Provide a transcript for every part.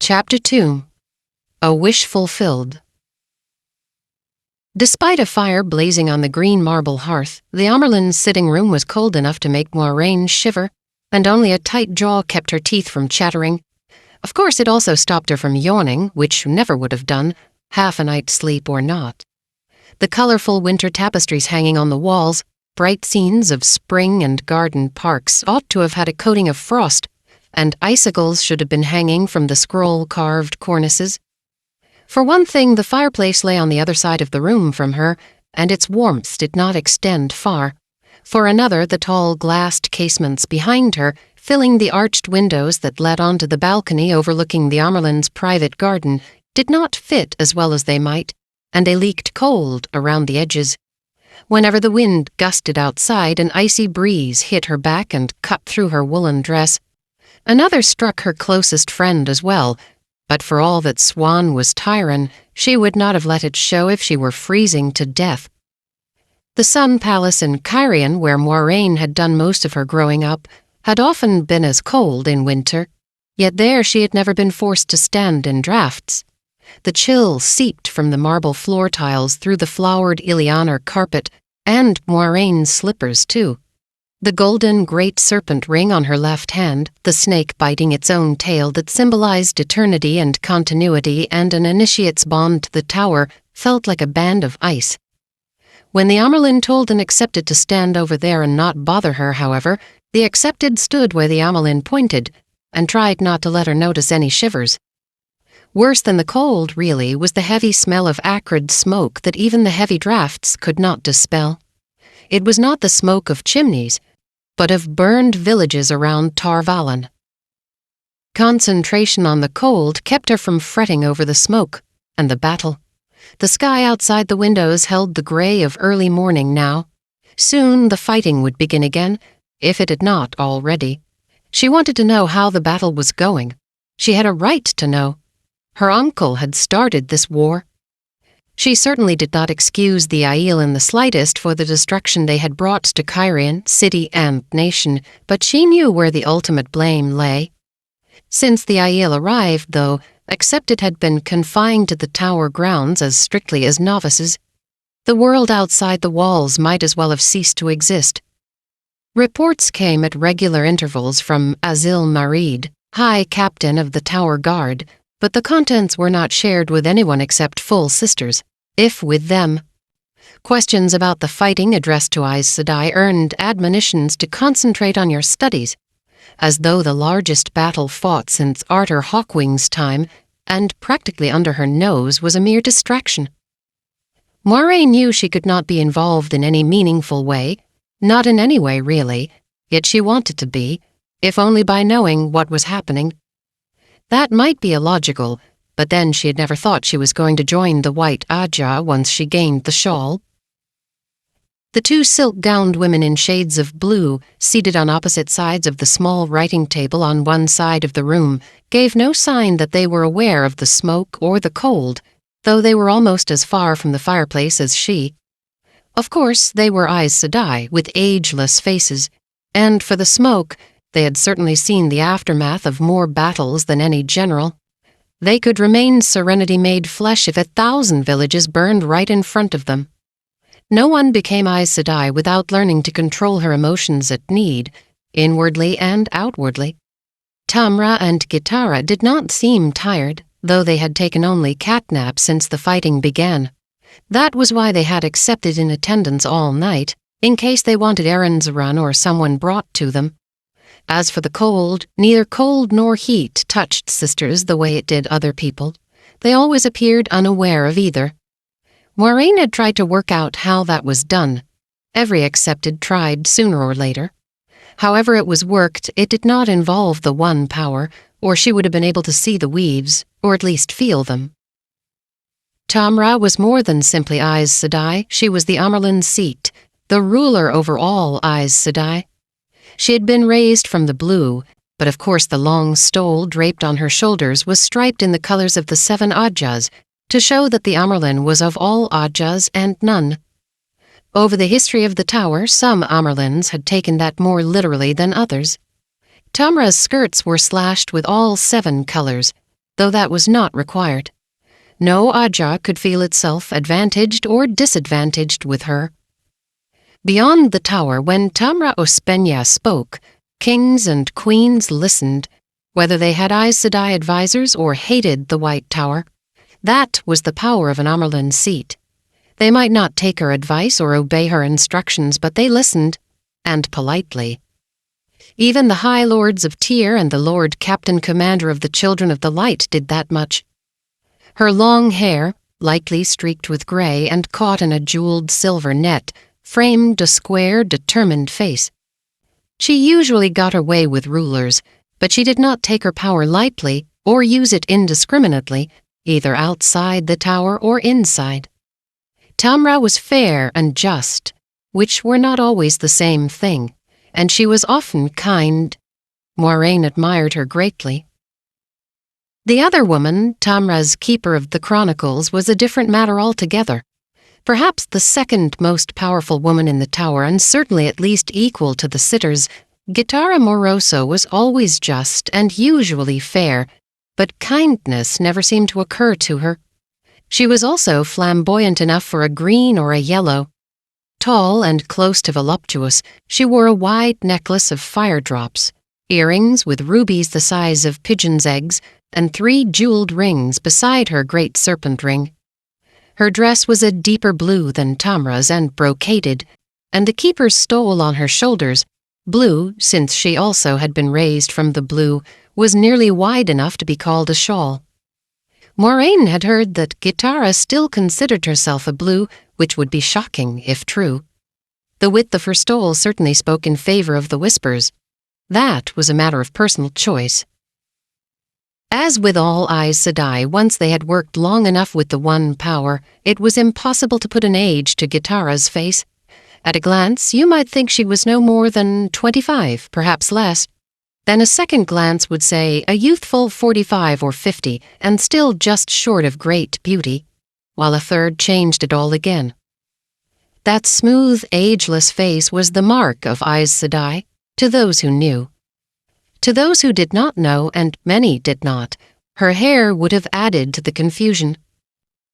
Chapter 2. A Wish Fulfilled. Despite a fire blazing on the green marble hearth, the Amerlin's sitting room was cold enough to make Moiraine shiver, and only a tight jaw kept her teeth from chattering. Of course, it also stopped her from yawning, which never would have done, half a night's sleep or not. The colorful winter tapestries hanging on the walls, bright scenes of spring and garden parks, ought to have had a coating of frost, and icicles should have been hanging from the scroll-carved cornices. For one thing, the fireplace lay on the other side of the room from her, and its warmth did not extend far. For another, the tall glassed casements behind her, filling the arched windows that led onto the balcony overlooking the Amerlin's private garden, did not fit as well as they might, and they leaked cold around the edges. Whenever the wind gusted outside, an icy breeze hit her back and cut through her woolen dress. Another struck her closest friend as well, but for all that Swan was Tyran, she would not have let it show if she were freezing to death. The Sun Palace in Cairhien, where Moiraine had done most of her growing up, had often been as cold in winter, yet there she had never been forced to stand in draughts. The chill seeped from the marble floor tiles through the flowered Ilianer carpet, and Moiraine's slippers too. The golden great serpent ring on her left hand, the snake biting its own tail that symbolized eternity and continuity and an initiate's bond to the tower, felt like a band of ice. When the Amerlin told an accepted to stand over there and not bother her, however, the accepted stood where the Amerlin pointed, and tried not to let her notice any shivers. Worse than the cold, really, was the heavy smell of acrid smoke that even the heavy draughts could not dispel. It was not the smoke of chimneys, but of burned villages around Tar Valon. Concentration on the cold kept her from fretting over the smoke and the battle. The sky outside the windows held the gray of early morning now. Soon the fighting would begin again, if it had not already. She wanted to know how the battle was going. She had a right to know. Her uncle had started this war. She certainly did not excuse the Aiel in the slightest for the destruction they had brought to Cairhien, city and nation, but she knew where the ultimate blame lay. Since the Aiel arrived, though, accepted had been confined to the tower grounds as strictly as novices. The world outside the walls might as well have ceased to exist. Reports came at regular intervals from Azil Marid, High Captain of the Tower Guard, but the contents were not shared with anyone except full sisters, if with them. Questions about the fighting addressed to Aes Sedai earned admonitions to concentrate on your studies, as though the largest battle fought since Arthur Hawkwing's time, and practically under her nose, was a mere distraction. Moiraine knew she could not be involved in any meaningful way, not in any way really, yet she wanted to be, if only by knowing what was happening. That might be illogical, but then she had never thought she was going to join the White Ajah once she gained the shawl. The two silk-gowned women in shades of blue, seated on opposite sides of the small writing table on one side of the room, gave no sign that they were aware of the smoke or the cold, though they were almost as far from the fireplace as she. Of course, they were Aes Sedai, with ageless faces, and for the smoke, they had certainly seen the aftermath of more battles than any general. They could remain serenity made flesh if 1,000 villages burned right in front of them. No one became Aes Sedai without learning to control her emotions at need, inwardly and outwardly. Tamra and Gitara did not seem tired, though they had taken only catnap since the fighting began. That was why they had accepted in attendance all night, in case they wanted errands run or someone brought to them. As for the cold, neither cold nor heat touched sisters the way it did other people. They always appeared unaware of either. Moiraine had tried to work out how that was done. Every accepted tried sooner or later. However it was worked, it did not involve the one power, or she would have been able to see the weaves, or at least feel them. Tamra was more than simply Aes Sedai. She was the Amerlin's seat, the ruler over all Aes Sedai. She had been raised from the blue, but of course the long stole draped on her shoulders was striped in the colors of the 7 Ajahs, to show that the Amerlin was of all Ajahs and none. Over the history of the tower, some Amerlins had taken that more literally than others. Tamra's skirts were slashed with all 7 colors, though that was not required. No Aja could feel itself advantaged or disadvantaged with her. Beyond the tower, when Tamra Ospenya spoke, kings and queens listened, whether they had Aes Sedai advisors or hated the White Tower. That was the power of an Amyrlin seat. They might not take her advice or obey her instructions, but they listened, and politely. Even the High Lords of Tyr and the Lord Captain Commander of the Children of the Light did that much. Her long hair, lightly streaked with gray and caught in a jeweled silver net, framed a square, determined face. She usually got her way with rulers, but she did not take her power lightly or use it indiscriminately, either outside the tower or inside. Tamra was fair and just, which were not always the same thing, and she was often kind. Moiraine admired her greatly. The other woman, Tamra's keeper of the chronicles, was a different matter altogether. Perhaps the second most powerful woman in the tower, and certainly at least equal to the sitters, Gitara Moroso was always just and usually fair, but kindness never seemed to occur to her. She was also flamboyant enough for a green or a yellow. Tall and close to voluptuous, she wore a wide necklace of fire drops, earrings with rubies the size of pigeons' eggs, and 3 jeweled rings beside her great serpent ring. Her dress was a deeper blue than Tamra's and brocaded, and the keeper's stole on her shoulders, blue since she also had been raised from the blue, was nearly wide enough to be called a shawl. Moiraine had heard that Gitara still considered herself a blue, which would be shocking if true. The width of her stole certainly spoke in favor of the Whispers. That was a matter of personal choice. As with all Aes Sedai, once they had worked long enough with the one power, it was impossible to put an age to Gitara's face. At a glance, you might think she was no more than 25, perhaps less. Then a second glance would say a youthful 45 or 50, and still just short of great beauty, while a third changed it all again. That smooth, ageless face was the mark of Aes Sedai, to those who knew. To those who did not know, and many did not, her hair would have added to the confusion.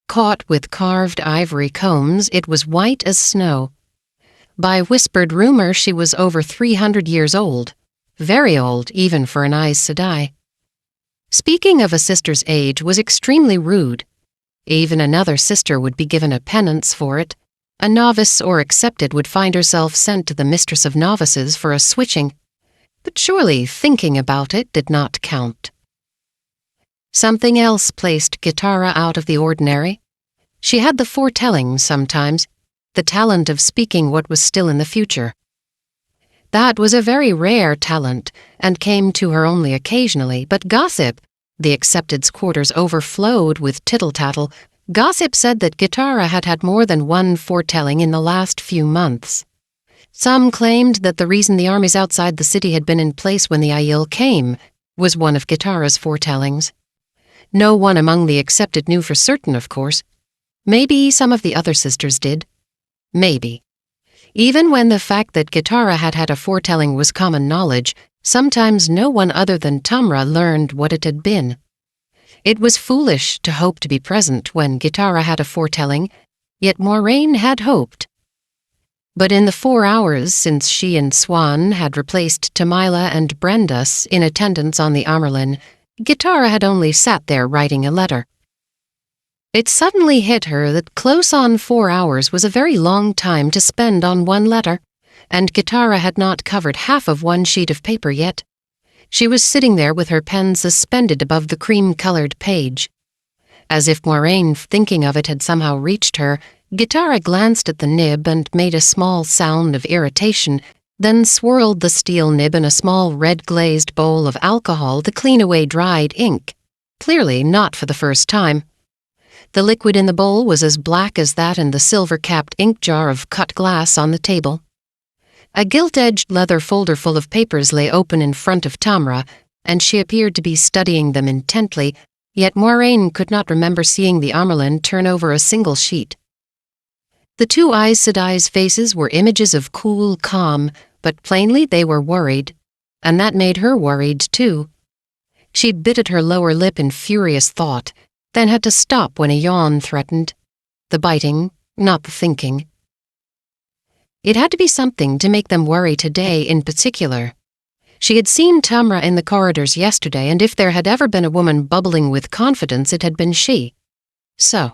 Caught with carved ivory combs, it was white as snow. By whispered rumor, she was over 300 years old. Very old, even for an Aes Sedai. Speaking of a sister's age was extremely rude. Even another sister would be given a penance for it. A novice or accepted would find herself sent to the mistress of novices for a switching. But surely thinking about it did not count. Something else placed Gitara out of the ordinary. She had the foretelling sometimes, the talent of speaking what was still in the future. That was a very rare talent, and came to her only occasionally, but gossip, the accepted's quarters overflowed with tittle-tattle, gossip said that Gitara had had more than one foretelling in the last few months. Some claimed that the reason the armies outside the city had been in place when the Aiel came was one of Gitara's foretellings. No one among the accepted knew for certain, of course. Maybe some of the other sisters did. Maybe. Even when the fact that Gitara had had a foretelling was common knowledge, sometimes no one other than Tamra learned what it had been. It was foolish to hope to be present when Gitara had a foretelling, yet Moiraine had hoped. But in the 4 hours since she and Swan had replaced Tamila and Brendas in attendance on the Amyrlin, Gitara had only sat there writing a letter. It suddenly hit her that close on 4 hours was a very long time to spend on one letter, and Gitara had not covered half of one sheet of paper yet. She was sitting there with her pen suspended above the cream-colored page. As if Moiraine, thinking of it, had somehow reached her, Gitara glanced at the nib and made a small sound of irritation, then swirled the steel nib in a small red-glazed bowl of alcohol to clean away dried ink, clearly not for the first time. The liquid in the bowl was as black as that in the silver-capped ink jar of cut glass on the table. A gilt-edged leather folder full of papers lay open in front of Tamra, and she appeared to be studying them intently, yet Moiraine could not remember seeing the Amyrlin turn over a single sheet. The two Aes Sedai's faces were images of cool calm, but plainly they were worried, and that made her worried too. She bit at her lower lip in furious thought, then had to stop when a yawn threatened. The biting, not the thinking. It had to be something to make them worry today in particular. She had seen Tamra in the corridors yesterday, and if there had ever been a woman bubbling with confidence, it had been she. So,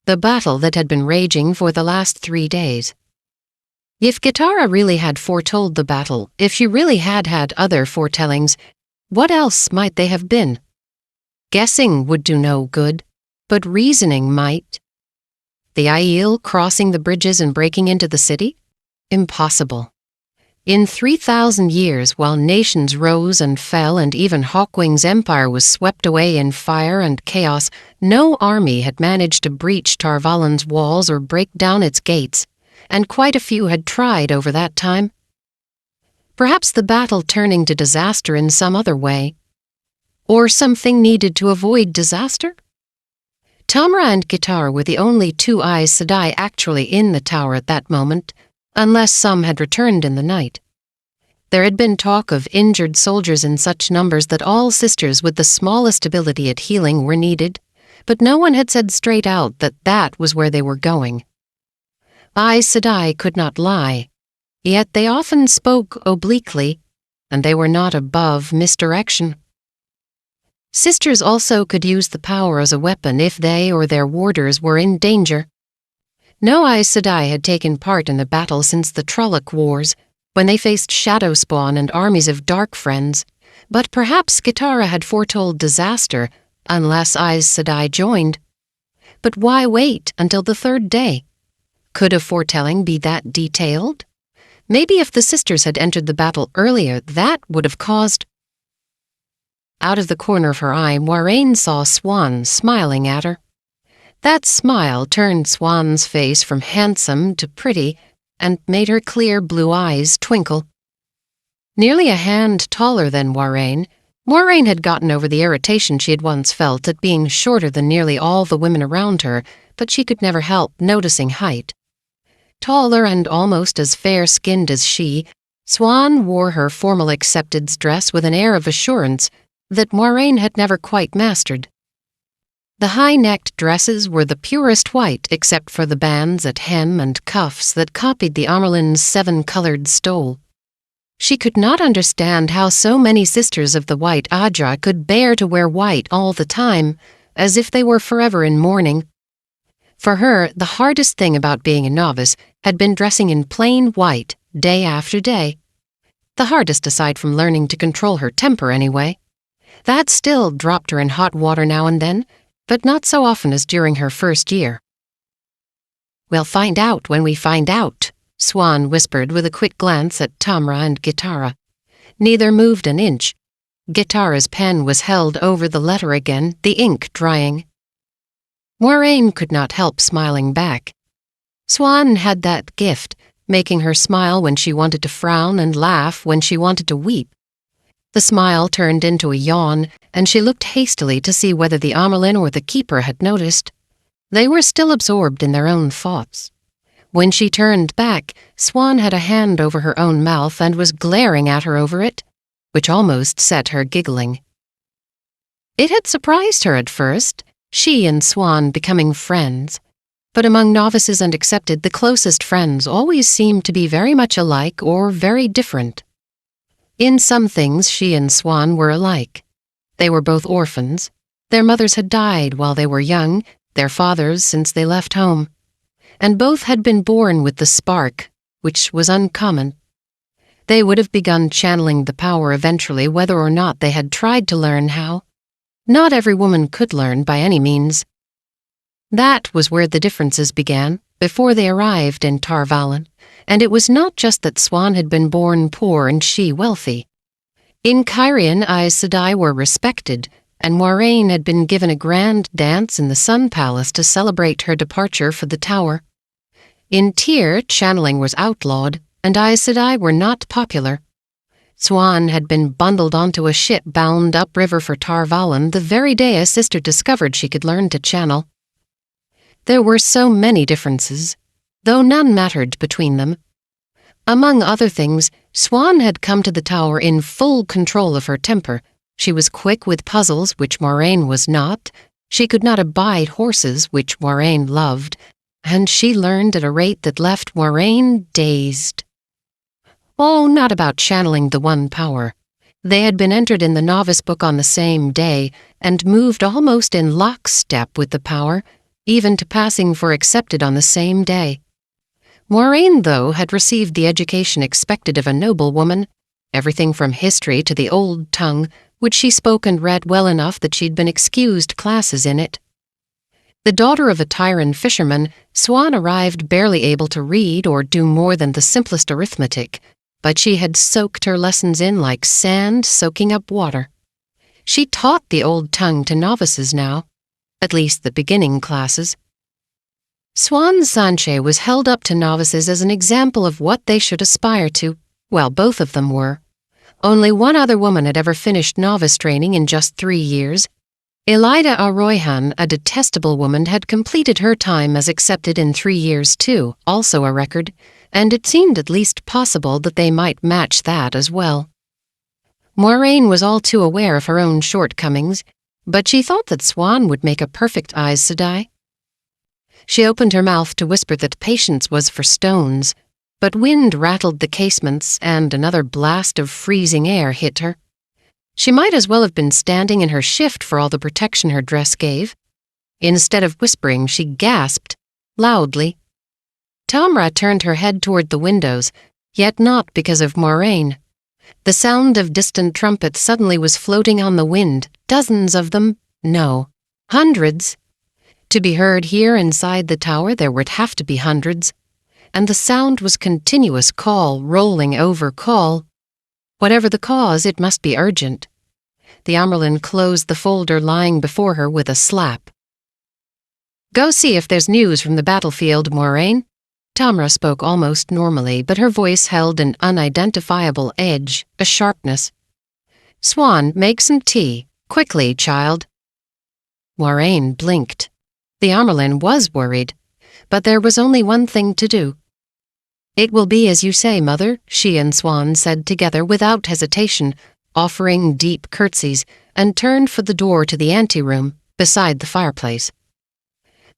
the battle that had been raging for the last 3 days. If Gitara really had foretold the battle, if she really had had other foretellings, what else might they have been? Guessing would do no good, but reasoning might. The Aiel crossing the bridges and breaking into the city? Impossible. In 3,000 years, while nations rose and fell and even Hawkwing's empire was swept away in fire and chaos, no army had managed to breach Tar Valen's walls or break down its gates, and quite a few had tried over that time. Perhaps the battle turning to disaster in some other way. Or something needed to avoid disaster? Tamra and Gitara were the only two Aes Sedai actually in the tower at that moment, unless some had returned in the night. There had been talk of injured soldiers in such numbers that all sisters with the smallest ability at healing were needed, but no one had said straight out that that was where they were going. Aes Sedai could not lie, yet they often spoke obliquely, and they were not above misdirection. Sisters also could use the power as a weapon if they or their warders were in danger. No Aes Sedai had taken part in the battle since the Trolloc Wars, when they faced Shadow Spawn and armies of Dark Friends, but perhaps Gitara had foretold disaster, unless Aes Sedai joined. But why wait until the 3rd day? Could a foretelling be that detailed? Maybe if the sisters had entered the battle earlier, that would have caused... Out of the corner of her eye, Moiraine saw Siuan smiling at her. That smile turned Siuan's face from handsome to pretty and made her clear blue eyes twinkle. Nearly a hand taller than Moiraine had gotten over the irritation she had once felt at being shorter than nearly all the women around her, but she could never help noticing height. Taller and almost as fair-skinned as she, Siuan wore her formal acceptance dress with an air of assurance that Moiraine had never quite mastered. The high-necked dresses were the purest white except for the bands at hem and cuffs that copied the Amerlin's 7-colored stole. She could not understand how so many sisters of the White Adra could bear to wear white all the time, as if they were forever in mourning. For her, the hardest thing about being a novice had been dressing in plain white, day after day. The hardest aside from learning to control her temper, anyway. That still dropped her in hot water now and then, but not so often as during her first year. "We'll find out when we find out," Siuan whispered with a quick glance at Tamra and Gitara. Neither moved an inch. Gitara's pen was held over the letter again, the ink drying. Moiraine could not help smiling back. Siuan had that gift, making her smile when she wanted to frown and laugh when she wanted to weep. The smile turned into a yawn, and she looked hastily to see whether the Amerlin or the keeper had noticed. They were still absorbed in their own thoughts. When she turned back, Siuan had a hand over her own mouth and was glaring at her over it, which almost set her giggling. It had surprised her at first, she and Siuan becoming friends, but among novices and accepted, the closest friends always seemed to be very much alike or very different. In some things, she and Siuan were alike. They were both orphans. Their mothers had died while they were young, their fathers since they left home. And both had been born with the spark, which was uncommon. They would have begun channeling the power eventually, whether or not they had tried to learn how. Not every woman could learn by any means. That was where the differences began, before they arrived in Tar Valon. And it was not just that Siuan had been born poor and she wealthy. In Cairhien, Aes Sedai were respected, and Moiraine had been given a grand dance in the Sun Palace to celebrate her departure for the tower. In Tyr, channeling was outlawed, and Aes Sedai were not popular. Siuan had been bundled onto a ship bound upriver for Tar Valon the very day a sister discovered she could learn to channel. There were so many differences, though none mattered between them. Among other things, Siuan had come to the tower in full control of her temper, She was quick with puzzles, which Moraine was not. She could not abide horses, which Moraine loved, and she learned at a rate that left Moraine dazed. Oh, not about channeling the one power. They had been entered in the novice book on the same day and moved almost in lockstep with the power, even to passing for accepted on the same day. Moraine, though, had received the education expected of a noblewoman, everything from history to the old tongue, which she spoke and read well enough that she'd been excused classes in it. The daughter of a Tyran fisherman, Swan arrived barely able to read or do more than the simplest arithmetic, but she had soaked her lessons in like sand soaking up water. She taught the old tongue to novices now, at least the beginning classes. Swan Sanche was held up to novices as an example of what they should aspire to. Well, both of them were. Only one other woman had ever finished novice training in just 3 years. Elida Arroyhan, a detestable woman, had completed her time as accepted in 3 years too, also a record, and it seemed at least possible that they might match that as well. Moraine was all too aware of her own shortcomings, but she thought that Swan would make a perfect Aes Sedai. She opened her mouth to whisper that patience was for stones, but wind rattled the casements and another blast of freezing air hit her. She might as well have been standing in her shift for all the protection her dress gave. Instead of whispering, she gasped, loudly. Tamra turned her head toward the windows, yet not because of Moraine. The sound of distant trumpets suddenly was floating on the wind, dozens of them, no, hundreds. To be heard here inside the tower there would have to be hundreds. And the sound was continuous call rolling over call. Whatever the cause, it must be urgent. The Amyrlin closed the folder lying before her with a slap. "Go see if there's news from the battlefield, Moraine." Tamra spoke almost normally, but her voice held an unidentifiable edge, a sharpness. "Swan, make some tea. Quickly, child." Moraine blinked. The Amyrlin was worried, but there was only one thing to do. "It will be as you say, Mother," she and Swan said together without hesitation, offering deep curtsies, and turned for the door to the anteroom, beside the fireplace.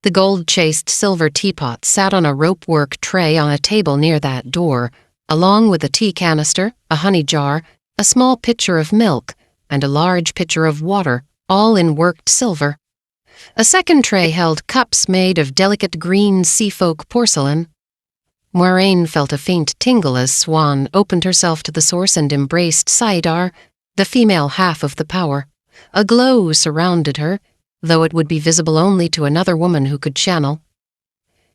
The gold-chased silver teapot sat on a rope-work tray on a table near that door, along with a tea canister, a honey jar, a small pitcher of milk, and a large pitcher of water, all in worked silver. A second tray held cups made of delicate green seafolk porcelain. Moraine felt a faint tingle as Swan opened herself to the source and embraced Saidar, the female half of the power. A glow surrounded her, though it would be visible only to another woman who could channel.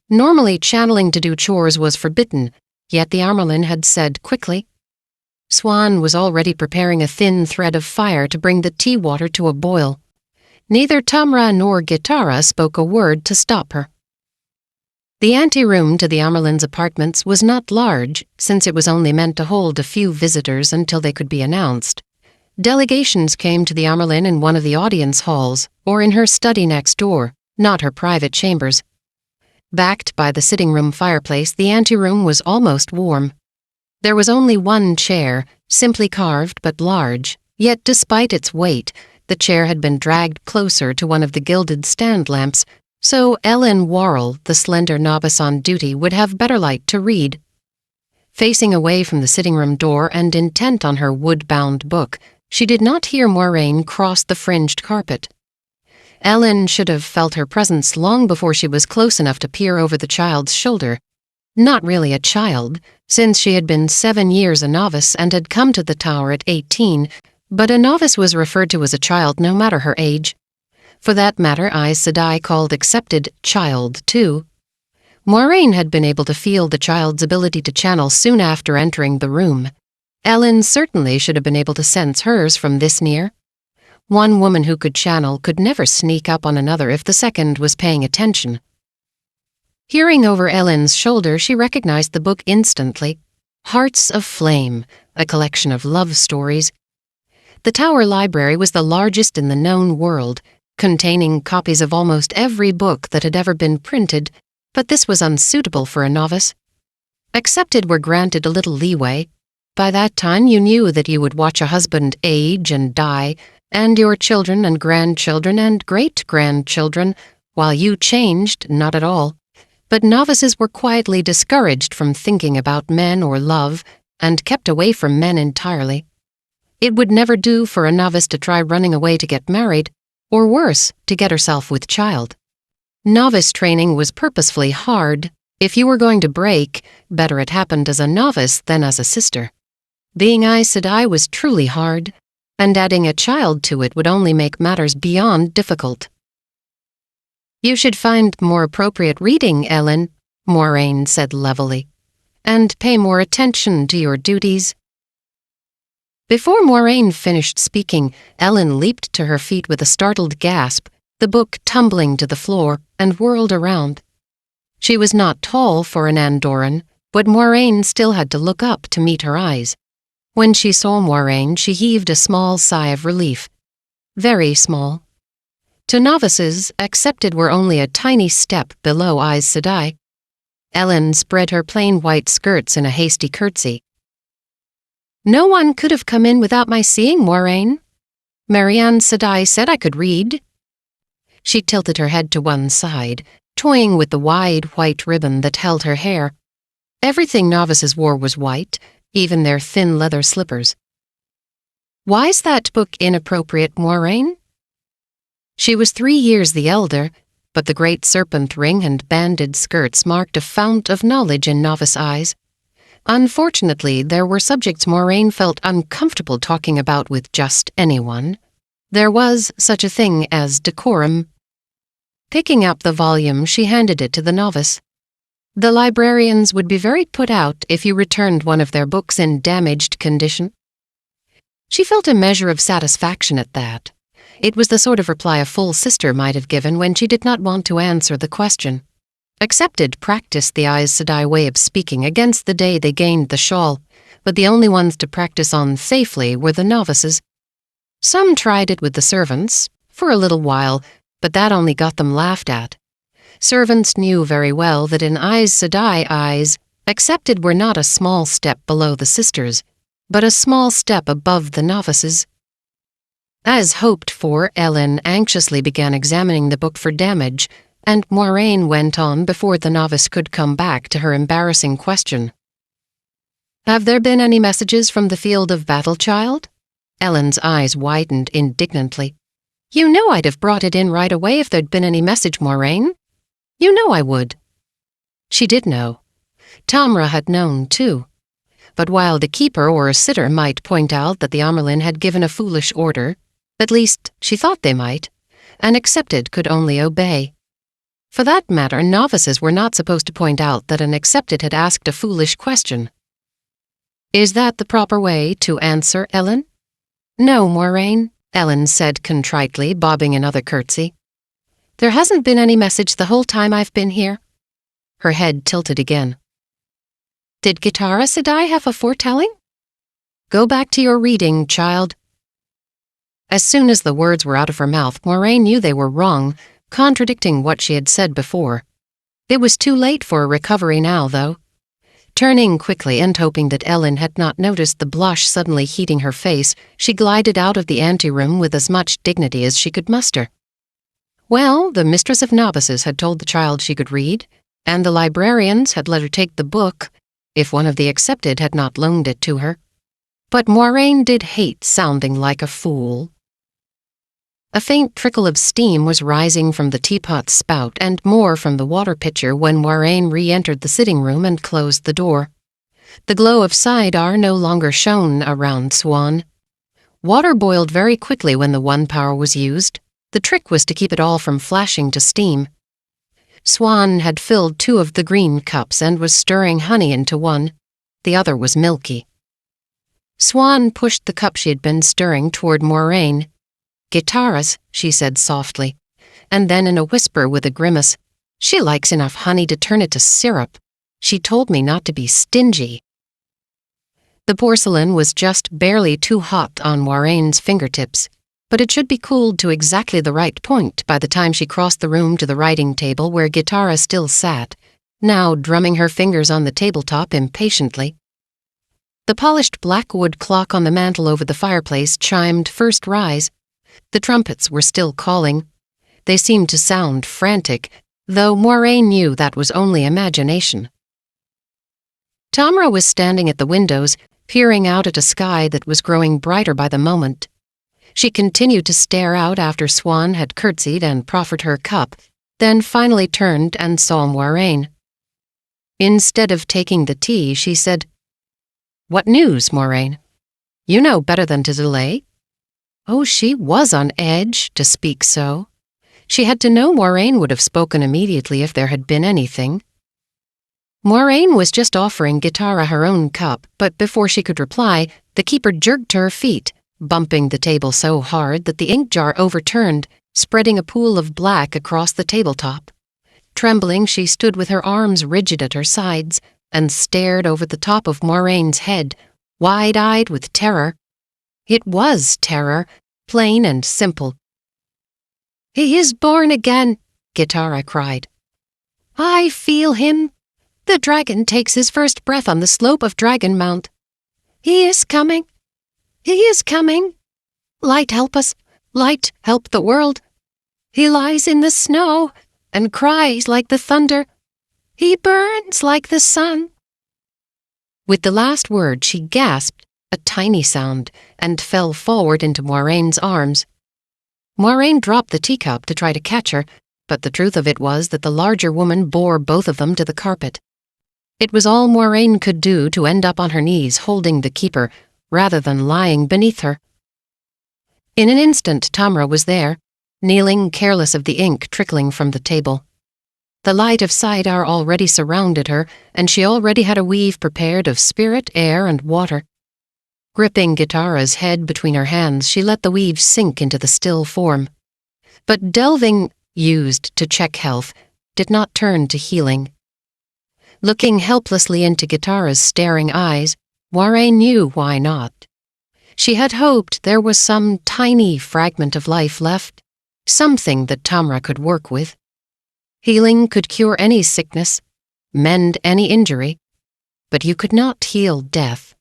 Normally, channeling to do chores was forbidden, yet the Amyrlin had said quickly. Swan was already preparing a thin thread of fire to bring the tea water to a boil. Neither Tamra nor Gitara spoke a word to stop her. The anteroom to the Amyrlin's apartments was not large, since it was only meant to hold a few visitors until they could be announced. Delegations came to the Amyrlin in one of the audience halls, or in her study next door, not her private chambers. Backed by the sitting-room fireplace, the anteroom was almost warm. There was only one chair, simply carved but large, yet despite its weight, the chair had been dragged closer to one of the gilded stand lamps, so Ellen Worrell, the slender novice on duty, would have better light to read. Facing away from the sitting-room door and intent on her wood-bound book, she did not hear Moraine cross the fringed carpet. Ellen should have felt her presence long before she was close enough to peer over the child's shoulder. Not really a child, since she had been 7 years a novice and had come to the tower at 18, but a novice was referred to as a child no matter her age. For that matter, Aes Sedai called accepted child, too. Moraine had been able to feel the child's ability to channel soon after entering the room. Ellen certainly should have been able to sense hers from this near. One woman who could channel could never sneak up on another if the second was paying attention. Hearing over Ellen's shoulder, she recognized the book instantly. Hearts of Flame, a collection of love stories. The Tower Library was the largest in the known world, containing copies of almost every book that had ever been printed, but this was unsuitable for a novice. Accepted were granted a little leeway. By that time you knew that you would watch a husband age and die, and your children and grandchildren and great-grandchildren, while you changed not at all. But novices were quietly discouraged from thinking about men or love, and kept away from men entirely. It would never do for a novice to try running away to get married, or worse, to get herself with child. Novice training was purposefully hard. If you were going to break, better it happened as a novice than as a sister. Being Aes Sedai was truly hard, and adding a child to it would only make matters beyond difficult. You should find more appropriate reading, Ellen, Moiraine said levelly, and pay more attention to your duties. Before Moiraine finished speaking, Ellen leaped to her feet with a startled gasp, the book tumbling to the floor, and whirled around. She was not tall for an Andoran, but Moiraine still had to look up to meet her eyes. When she saw Moiraine, she heaved a small sigh of relief. Very small. To novices, accepted were only a tiny step below Aes Sedai. Ellen spread her plain white skirts in a hasty curtsy. No one could have come in without my seeing, Moiraine. Marianne Sedai said I could read. She tilted her head to one side, toying with the wide white ribbon that held her hair. Everything novices wore was white, even their thin leather slippers. Why's that book inappropriate, Moiraine? She was 3 years the elder, but the great serpent ring and banded skirts marked a fount of knowledge in novice eyes. Unfortunately, there were subjects Moiraine felt uncomfortable talking about with just anyone. There was such a thing as decorum. Picking up the volume, she handed it to the novice. The librarians would be very put out if you returned one of their books in damaged condition. She felt a measure of satisfaction at that. It was the sort of reply a full sister might have given when she did not want to answer the question. Accepted practiced the Aes Sedai way of speaking against the day they gained the shawl, but the only ones to practice on safely were the novices. Some tried it with the servants, for a little while, but that only got them laughed at. Servants knew very well that in Aes Sedai eyes, accepted were not a small step below the sisters, but a small step above the novices. As hoped for, Ellen anxiously began examining the book for damage, and Moiraine went on before the novice could come back to her embarrassing question. Have there been any messages from the field of battle, child? Ellen's eyes widened indignantly. You know I'd have brought it in right away if there'd been any message, Moiraine. You know I would. She did know. Tamra had known, too. But while the keeper or a sitter might point out that the Amyrlin had given a foolish order, at least she thought they might, and accepted could only obey. For that matter, novices were not supposed to point out that an accepted had asked a foolish question. Is that the proper way to answer, Ellen? No, Moiraine, Ellen said contritely, bobbing another curtsy. There hasn't been any message the whole time I've been here. Her head tilted again. Did Gitara Sedai have a foretelling? Go back to your reading, child. As soon as the words were out of her mouth, Moiraine knew they were wrong, contradicting what she had said before. It was too late for a recovery now, though. Turning quickly and hoping that Ellen had not noticed the blush suddenly heating her face, she glided out of the anteroom with as much dignity as she could muster. Well, the mistress of novices had told the child she could read, and the librarians had let her take the book, if one of the accepted had not loaned it to her. But Moiraine did hate sounding like a fool. A faint trickle of steam was rising from the teapot spout and more from the water pitcher when Moiraine re-entered the sitting room and closed the door. The glow of Saidar no longer shone around Swan. Water boiled very quickly when the one power was used. The trick was to keep it all from flashing to steam. Swan had filled 2 of the green cups and was stirring honey into one. The other was milky. Swan pushed the cup she had been stirring toward Moiraine. Gitaras, she said softly, and then in a whisper with a grimace, she likes enough honey to turn it to syrup. She told me not to be stingy. The porcelain was just barely too hot on Moiraine's fingertips, but it should be cooled to exactly the right point by the time she crossed the room to the writing table where Gitara still sat, now drumming her fingers on the tabletop impatiently. The polished black wood clock on the mantel over the fireplace chimed first rise, The trumpets were still calling. They seemed to sound frantic, though Moiraine knew that was only imagination. Tamra was standing at the windows, peering out at a sky that was growing brighter by the moment. She continued to stare out after Swan had curtsied and proffered her cup, then finally turned and saw Moiraine. Instead of taking the tea, she said, "What news, Moiraine? You know better than to delay." Oh, she was on edge, to speak so. She had to know Moiraine would have spoken immediately if there had been anything. Moiraine was just offering Gitara her own cup, but before she could reply, the keeper jerked to her feet, bumping the table so hard that the ink jar overturned, spreading a pool of black across the tabletop. Trembling, she stood with her arms rigid at her sides and stared over the top of Moiraine's head, wide-eyed with terror. It was terror, plain and simple. "He is born again," Gitara cried. "I feel him. The dragon takes his first breath on the slope of Dragon Mount. He is coming. He is coming. Light help us. Light help the world. He lies in the snow and cries like the thunder. He burns like the sun." With the last word, she gasped, a tiny sound, and fell forward into Moiraine's arms. Moiraine dropped the teacup to try to catch her, but the truth of it was that the larger woman bore both of them to the carpet. It was all Moiraine could do to end up on her knees holding the keeper, rather than lying beneath her. In an instant, Tamra was there, kneeling careless of the ink trickling from the table. The light of Saidar already surrounded her, and she already had a weave prepared of spirit, air, and water. Gripping Gitara's head between her hands, she let the weave sink into the still form. But delving, used to check health, did not turn to healing. Looking helplessly into Gitara's staring eyes, Moiraine knew why not. She had hoped there was some tiny fragment of life left, something that Tamra could work with. Healing could cure any sickness, mend any injury, but you could not heal death.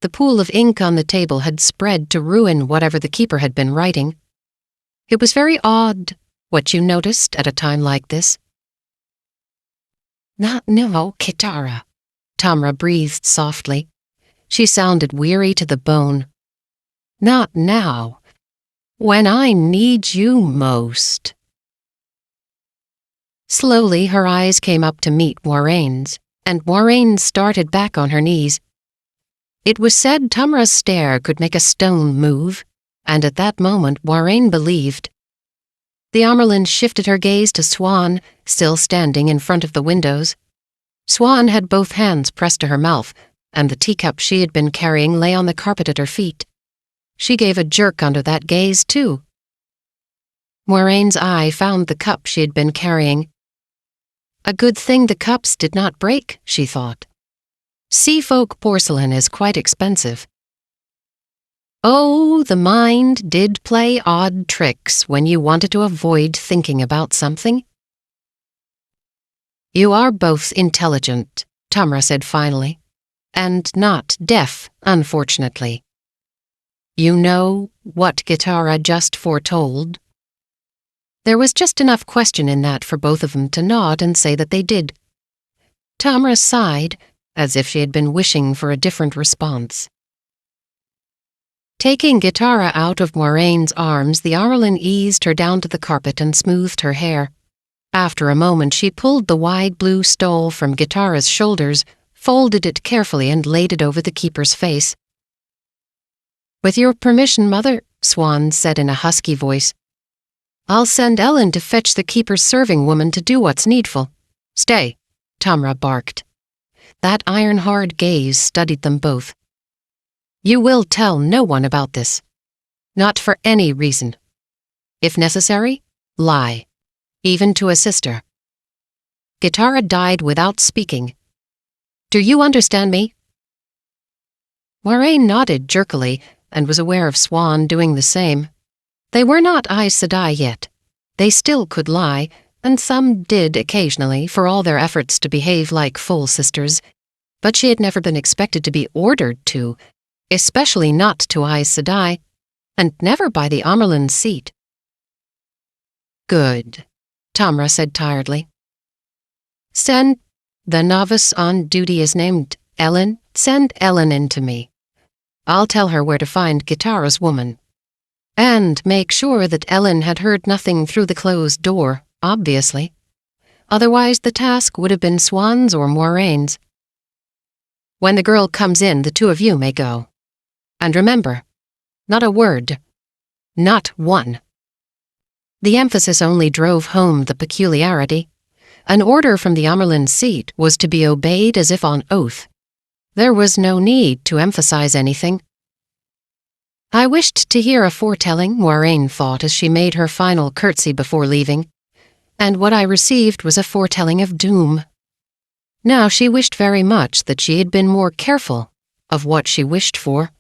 The pool of ink on the table had spread to ruin whatever the keeper had been writing. It was very odd, what you noticed at a time like this. "Not now, Gitara," Tamra breathed softly. She sounded weary to the bone. "Not now, when I need you most." Slowly, her eyes came up to meet Moiraine's, and Moiraine started back on her knees. It was said Tamra's stare could make a stone move, and at that moment Moiraine believed. The Amyrlin shifted her gaze to Swan, still standing in front of the windows. Swan had both hands pressed to her mouth, and the teacup she had been carrying lay on the carpet at her feet. She gave a jerk under that gaze, too. Moiraine's eye found the cup she had been carrying. A good thing the cups did not break, she thought. Seafolk porcelain is quite expensive. Oh, the mind did play odd tricks when you wanted to avoid thinking about something. "You are both intelligent," Tamra said finally, "and not deaf, unfortunately. You know what Gitara just foretold?" There was just enough question in that for both of them to nod and say that they did. Tamra sighed, as if she had been wishing for a different response. Taking Gitara out of Moiraine's arms, the Amyrlin eased her down to the carpet and smoothed her hair. After a moment, she pulled the wide blue stole from Gitara's shoulders, folded it carefully, and laid it over the keeper's face. "With your permission, Mother," Swan said in a husky voice, "I'll send Ellen to fetch the keeper's serving woman to do what's needful." "Stay," Tamra barked. That iron-hard gaze studied them both. "You will tell no one about this. Not for any reason. If necessary, lie. Even to a sister." Gitara died without speaking. "Do you understand me?" Moiraine nodded jerkily and was aware of Swan doing the same. They were not Aes Sedai yet. They still could lie, and some did occasionally for all their efforts to behave like full sisters, but she had never been expected to be ordered to, especially not to Aes Sedai, and never by the Amerlin's seat. Good, Tamra said tiredly. Send, the novice on duty is named Ellen. Send Ellen in to me. I'll tell her where to find Gitara's woman. And make sure that Ellen had heard nothing through the closed door, obviously. Otherwise the task would have been Swan's or Moiraine's. When the girl comes in, the two of you may go. And remember, not a word. Not one. The emphasis only drove home the peculiarity. An order from the Amerlin's seat was to be obeyed as if on oath. There was no need to emphasize anything. I wished to hear a foretelling, Moiraine thought as she made her final curtsy before leaving, and what I received was a foretelling of doom. Now she wished very much that she had been more careful of what she wished for.